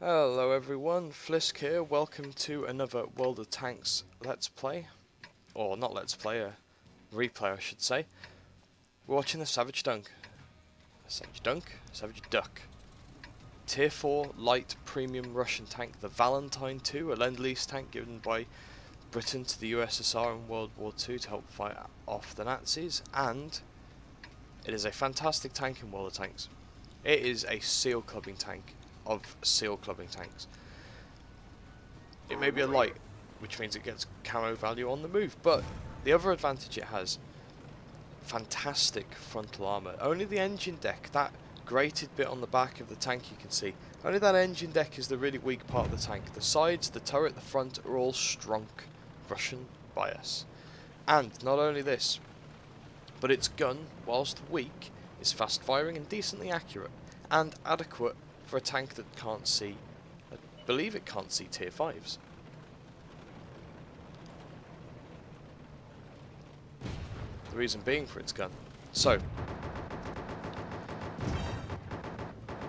Hello everyone, Flisk here, welcome to another World of Tanks Let's Play. Or not Let's Play, a replay I should say. We're watching the Savage Duck. Savage Duck. Tier 4 light premium Russian tank, the Valentine II, a Lend-Lease tank given by Britain to the USSR in World War II to help fight off the Nazis, and it is a fantastic tank in World of Tanks. It is a seal clubbing tank of seal clubbing tanks. It may be a light, which means it gets camo value on the move, but the other advantage it has, fantastic frontal armour. Only the engine deck, that grated bit on the back of the tank you can see, only that engine deck is the really weak part of the tank. The sides, the turret, the front are all strong Russian bias. And not only this, but its gun, whilst weak, is fast firing and decently accurate, and adequate for a tank that can't see, I believe it can't see tier 5s. The reason being for its gun. So,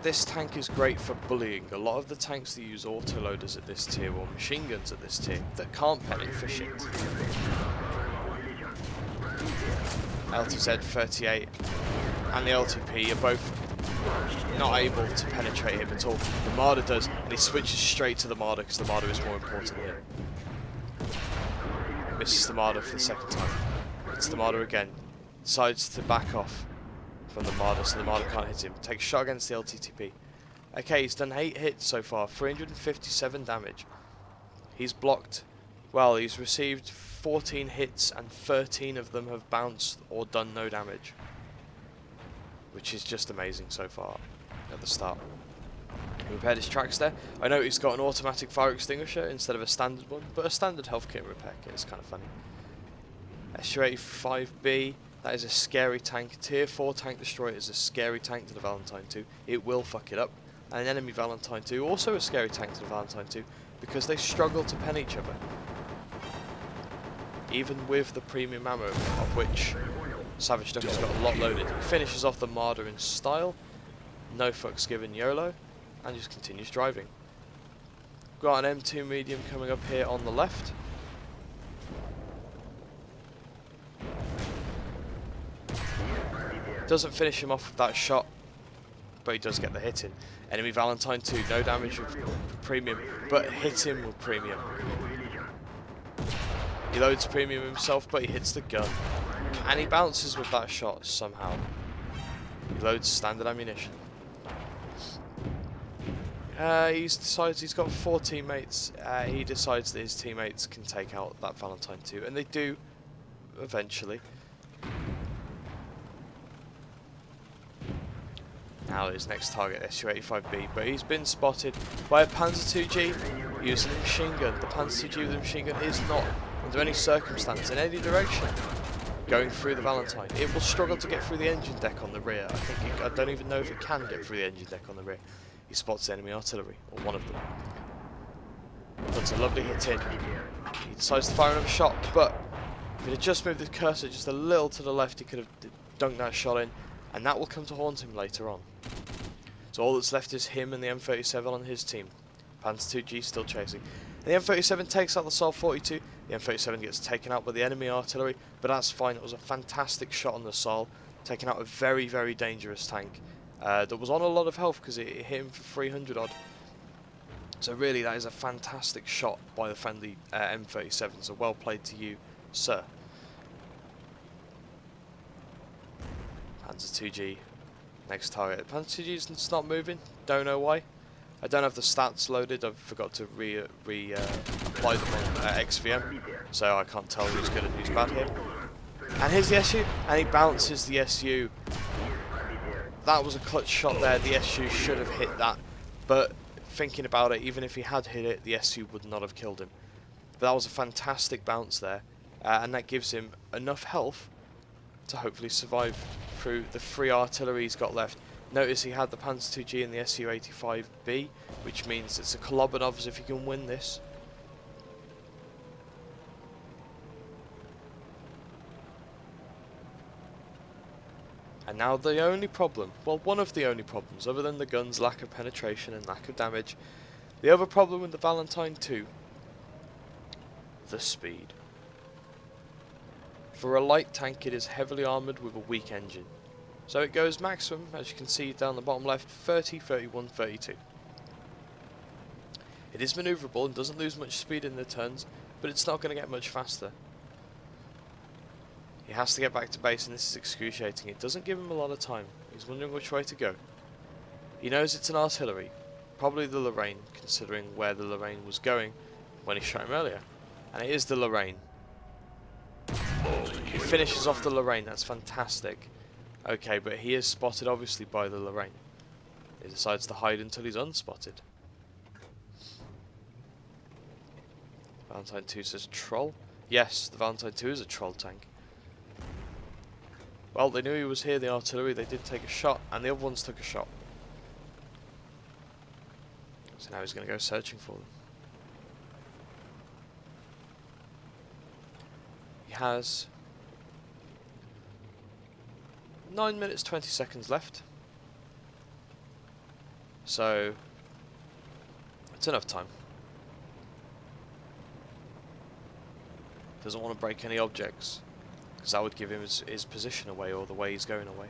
this tank is great for bullying. A lot of the tanks that use autoloaders at this tier, or machine guns at this tier, that can't penetrate for shit. LTZ-38 and the LTP are both not able to penetrate him at all. The Marder does, and he switches straight to the Marder because the Marder is more important here. Misses the Marder for the second time. It's the Marder again. Decides to back off from the Marder so the Marder can't hit him. Takes a shot against the LTTP. Okay, he's done 8 hits so far, 357 damage. He's blocked. Well, he's received 14 hits and 13 of them have bounced or done no damage, which is just amazing so far at the start. He repaired his tracks there. I know he's got an automatic fire extinguisher instead of a standard one, but a standard health kit and repair kit is kind of funny. Su-85B, that is a scary tank. Tier 4 tank destroyer is a scary tank to the Valentine II. It will fuck it up. And an enemy Valentine II, also a scary tank to the Valentine II, because they struggle to pen each other. Even with the premium ammo, of which Savage Duck has got a lot loaded. He finishes off the Marder in style, no fucks given YOLO, and just continues driving. Got an M2 medium coming up here on the left. Doesn't finish him off with that shot, but he does get the hit in. Enemy Valentine II, no damage with premium, but hit him with premium. He loads premium himself, but he hits the gun. And he bounces with that shot somehow. He loads standard ammunition. He decides he's got 4 teammates. He decides that his teammates can take out that Valentine II, and they do eventually. Now his next target, Su-85B, but he's been spotted by a Panzer IIG using a machine gun. The Panzer IIG with the machine gun is not, under any circumstance, in any direction, going through the Valentine. It will struggle to get through the engine deck on the rear. I don't even know if it can get through the engine deck on the rear. He spots the enemy artillery, or one of them. Puts a lovely hit in. He decides to fire another shot, but if he had just moved the cursor just a little to the left, he could have dunked that shot in, and that will come to haunt him later on. So all that's left is him and the M37 on his team. Panzer IIG still chasing. And the M37 takes out the Sol 42. The M37 gets taken out by the enemy artillery, but that's fine. It was a fantastic shot on the Sol, taking out a very, very dangerous tank that was on a lot of health because it hit him for 300 odd. So really, that is a fantastic shot by the friendly M37. So well played to you, sir. Panzer IIG, next target. Panzer IIG is not moving. Don't know why. I don't have the stats loaded. I forgot to apply them on XVM, so I can't tell who's good and who's bad here. And here's the SU, and he bounces the SU. That was a clutch shot there. The SU should have hit that, but thinking about it, even if he had hit it, the SU would not have killed him. But that was a fantastic bounce there, and that gives him enough health to hopefully survive through the 3 artillery he's got left. Notice he had the Panzer IIG and the Su-85B, which means it's a Kolobanovs if he can win this. And now the only problem, well, one of the only problems, other than the gun's lack of penetration and lack of damage, The other problem with the Valentine II, the speed. For a light tank, it is heavily armoured with a weak engine. So it goes maximum, as you can see down the bottom left, 30, 31, 32. It is manoeuvrable and doesn't lose much speed in the turns, but it's not going to get much faster. He has to get back to base, and this is excruciating. It doesn't give him a lot of time. He's wondering which way to go. He knows it's an artillery, probably the Lorraine, considering where the Lorraine was going when he shot him earlier. And it is the Lorraine. He finishes off the Lorraine, that's fantastic. Okay, but he is spotted obviously by the Lorraine. He decides to hide until he's unspotted. Valentine II says troll. Yes, the Valentine II is a troll tank. Well, they knew he was here, the artillery, they did take a shot, and the other ones took a shot. So now he's going to go searching for them. He has 9 minutes 20 seconds left. So it's enough time. Doesn't want to break any objects, because that would give him his position away, or the way he's going away.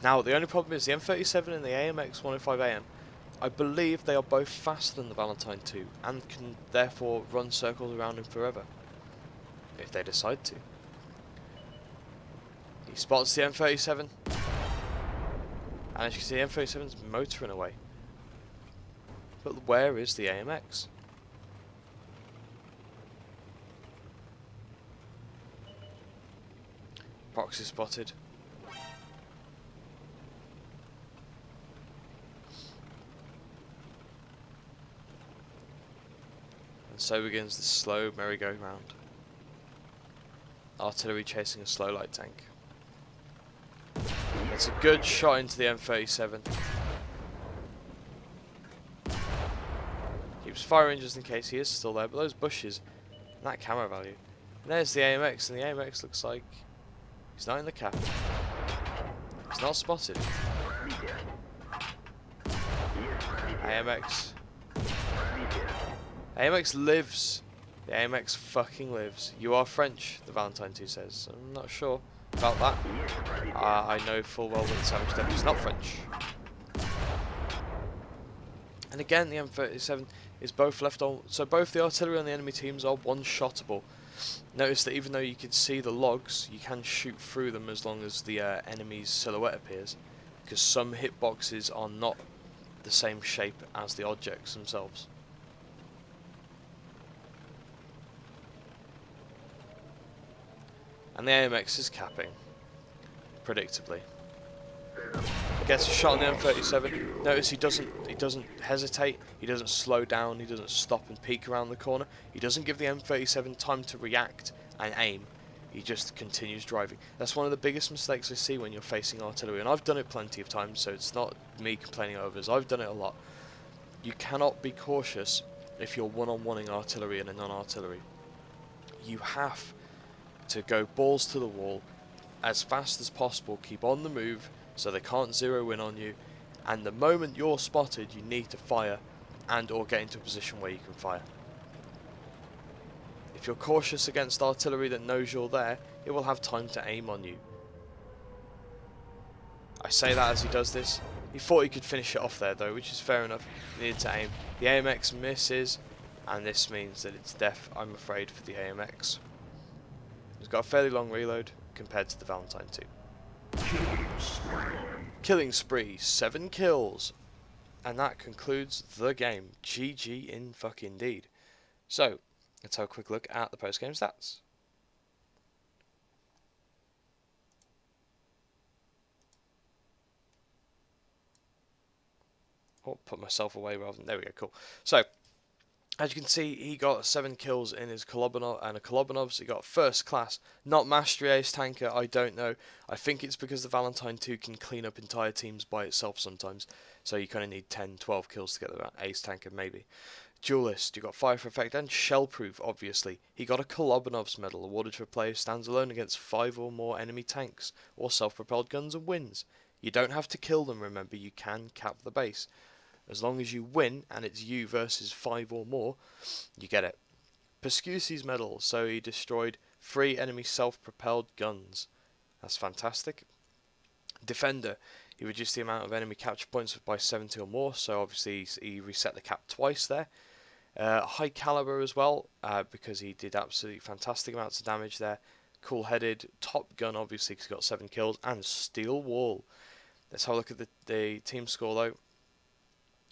Now the only problem is the M37 and the AMX 105AM, I believe they are both faster than the Valentine II, and can therefore run circles around him forever, if they decide to. He spots the M37, and as you can see, the M37's motoring away. But where is the AMX? Proxy spotted. And so begins the slow merry-go-round. Artillery chasing a slow light tank. It's a good shot into the M37. Keeps firing just in case he is still there, but those bushes and that camera value. And there's the AMX, and the AMX looks like he's not in the cap. He's not spotted. AMX. AMX lives. The AMX fucking lives. You are French, the Valentine II says. I'm not sure about that. I know full well that the Savage Death is not French. And again, the M37 is both left on. So both the artillery on the enemy teams are one-shottable. Notice that even though you can see the logs, you can shoot through them as long as the enemy's silhouette appears, because some hitboxes are not the same shape as the objects themselves. And the AMX is capping, predictably. Gets a shot on the M37. Notice he doesn't hesitate, he doesn't slow down, he doesn't stop and peek around the corner. He doesn't give the M37 time to react and aim. He just continues driving. That's one of the biggest mistakes I see when you're facing artillery, and I've done it plenty of times, so it's not me complaining over others. I've done it a lot. You cannot be cautious if you're one-on-oneing artillery and a non-artillery. You have to go balls to the wall as fast as possible, keep on the move so they can't zero in on you, and the moment you're spotted you need to fire and or get into a position where you can fire. If you're cautious against artillery that knows you're there, it will have time to aim on you. I say that as he does this. He thought he could finish it off there though, which is fair enough. He needed to aim. The AMX misses, and this means that it's death, I'm afraid, for the AMX. He's got a fairly long reload compared to the Valentine II. Killing spree, 7 kills. And that concludes the game. GG in fucking indeed. So, let's have a quick look at the post-game stats. Oh, put myself away rather than... There we go, cool. So, as you can see, he got 7 kills in his Kolobanov and a Kolobanovs. He got first class, not mastery ace tanker, I don't know. I think it's because the Valentine II can clean up entire teams by itself sometimes. So you kind of need 10, 12 kills to get the ace tanker, maybe. Duelist, you got fire for effect and shellproof, obviously. He got a Kolobanov's medal, awarded for a player who stands alone against 5 or more enemy tanks or self-propelled guns and wins. You don't have to kill them, remember, you can cap the base. As long as you win, and it's you versus 5 or more, you get it. Pescusi's medal, so he destroyed 3 enemy self-propelled guns. That's fantastic. Defender, he reduced the amount of enemy capture points by 70 or more, so obviously he reset the cap twice there. High caliber as well, because he did absolutely fantastic amounts of damage there. Cool-headed, top gun obviously because he got 7 kills, and steel wall. Let's have a look at the team score though.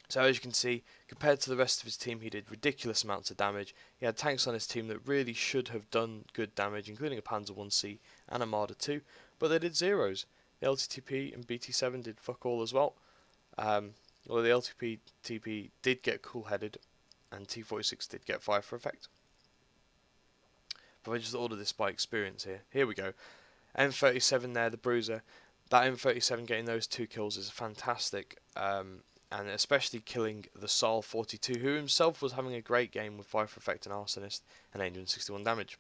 So as you can see, compared to the rest of his team, he did ridiculous amounts of damage. He had tanks on his team that really should have done good damage, including a Panzer 1C and a Marder 2, but they did zeros. The LTTP and BT7 did fuck all as well. Although the LTTP did get cool-headed, and T46 did get fire for effect. But I just ordered this by experience here. Here we go. M37 there, the bruiser. That M37 getting those 2 kills is fantastic. And especially killing the Saal 42, who himself was having a great game with fire for effect and arsonist, and 861 damage.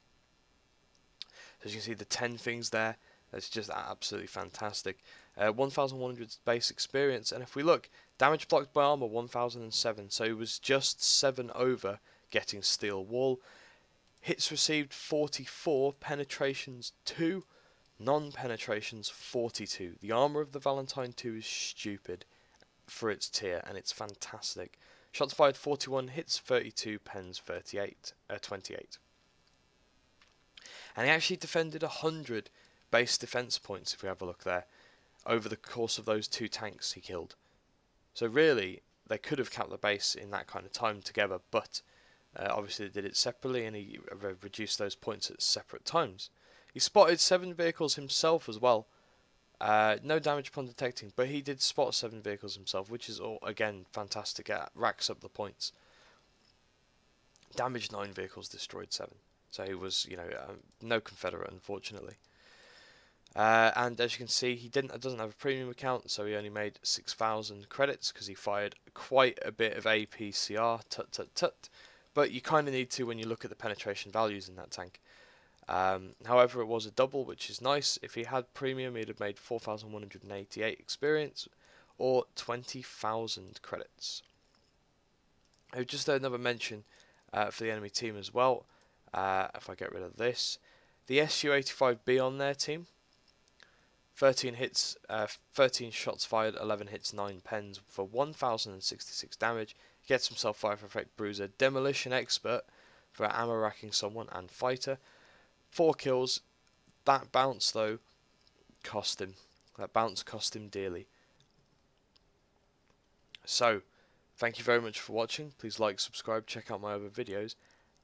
So as you can see, the 10 things there, that's just absolutely fantastic. 1100 base experience, and if we look, damage blocked by armor 1007, so he was just 7 over getting steel wall. Hits received 44, penetrations 2, non-penetrations 42. The armor of the Valentine II is stupid for its tier, and it's fantastic. Shots fired 41, hits 32, pens 28. And he actually defended 100 base defense points, if we have a look there, over the course of those 2 tanks he killed. So really, they could have capped the base in that kind of time together, but obviously they did it separately, and he reduced those points at separate times. He spotted 7 vehicles himself as well. No damage upon detecting, but he did spot 7 vehicles himself, which is all, again, fantastic. It racks up the points. Damaged 9 vehicles, destroyed 7. So he was, no Confederate, unfortunately. And as you can see, he doesn't have a premium account, so he only made 6,000 credits because he fired quite a bit of APCR. Tut. But you kind of need to when you look at the penetration values in that tank. However, it was a double, which is nice. If he had premium, he'd have made 4,188 experience, or 20,000 credits. Just another mention for the enemy team as well. If I get rid of this, the Su-85B on their team, 13 hits, 13 shots fired, 11 hits, 9 pens for 1,066 damage. He gets himself fire for effect bruiser, demolition expert for ammo racking someone, and fighter. 4 kills. That bounce though cost him. That bounce cost him dearly. So, thank you very much for watching. Please like, subscribe, check out my other videos.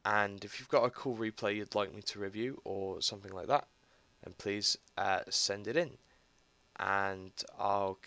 And if you've got a cool replay you'd like me to review or something like that, then please send it in. And I'll